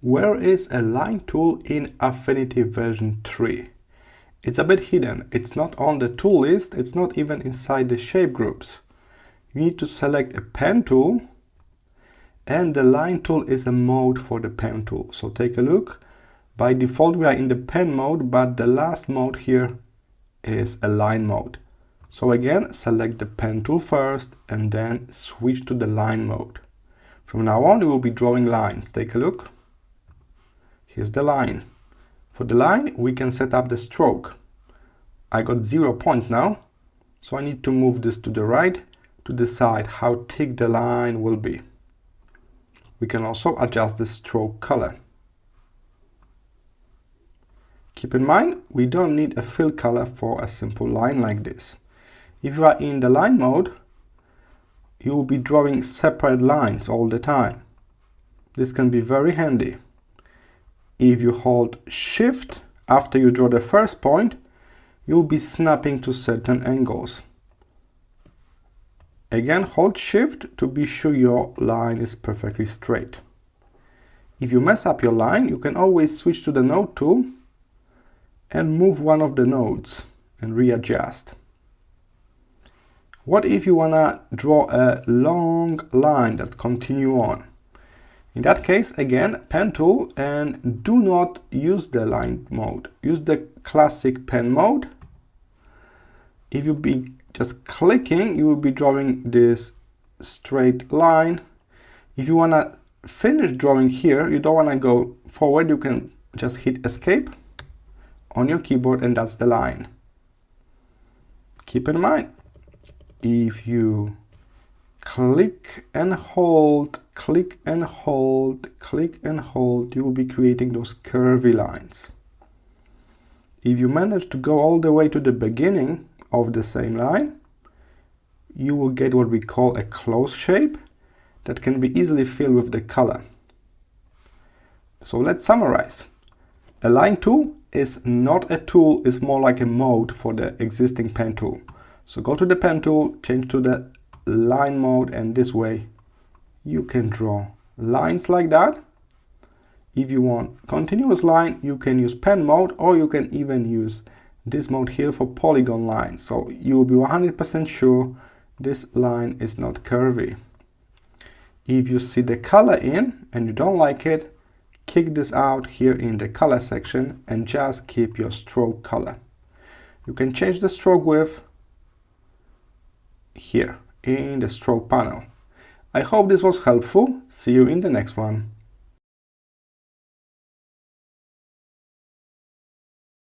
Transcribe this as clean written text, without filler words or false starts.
Where is a line tool in Affinity version 3? It's a bit hidden. It's not on the tool list. It's not even inside the shape groups. You need to select a pen tool, and the line tool is a mode for the pen tool. So take a look. By default we are in the pen mode, but the last mode here is a line mode. So again, select the pen tool first and then switch to the line mode. From now on, you will be drawing lines. Take a look. Here's the line. For the line, we can set up the stroke. I got 0 points now, so I need to move this to the right to decide how thick the line will be. We can also adjust the stroke color. Keep in mind, we don't need a fill color for a simple line like this. If you are in the line mode, you will be drawing separate lines all the time. This can be very handy. If you hold Shift after you draw the first point, you'll be snapping to certain angles. Again, hold Shift to be sure your line is perfectly straight. If you mess up your line, you can always switch to the node tool and move one of the nodes and readjust. What if you want to draw a long line that continue on? In that case, again, pen tool, and do not use the line mode. Use the classic pen mode. If you be just clicking, you will be drawing this straight line. If you want to finish drawing here, you don't want to go forward, you can just hit escape on your keyboard and that's the line. Keep in mind, if you click and hold, click and hold, click and hold, you will be creating those curvy lines. If you manage to go all the way to the beginning of the same line, you will get what we call a close shape that can be easily filled with the color. So let's summarize. A line tool is not a tool, it's more like a mode for the existing pen tool. So go to the pen tool, change to the line mode, and this way you can draw lines like that. If you want continuous line, you can use pen mode, or you can even use this mode here for polygon lines. So you will be 100% sure this line is not curvy. If you see the color in and you don't like it, kick this out here in the color section and just keep your stroke color. You can change the stroke width here in the stroke panel. I hope this was helpful. See you in the next one.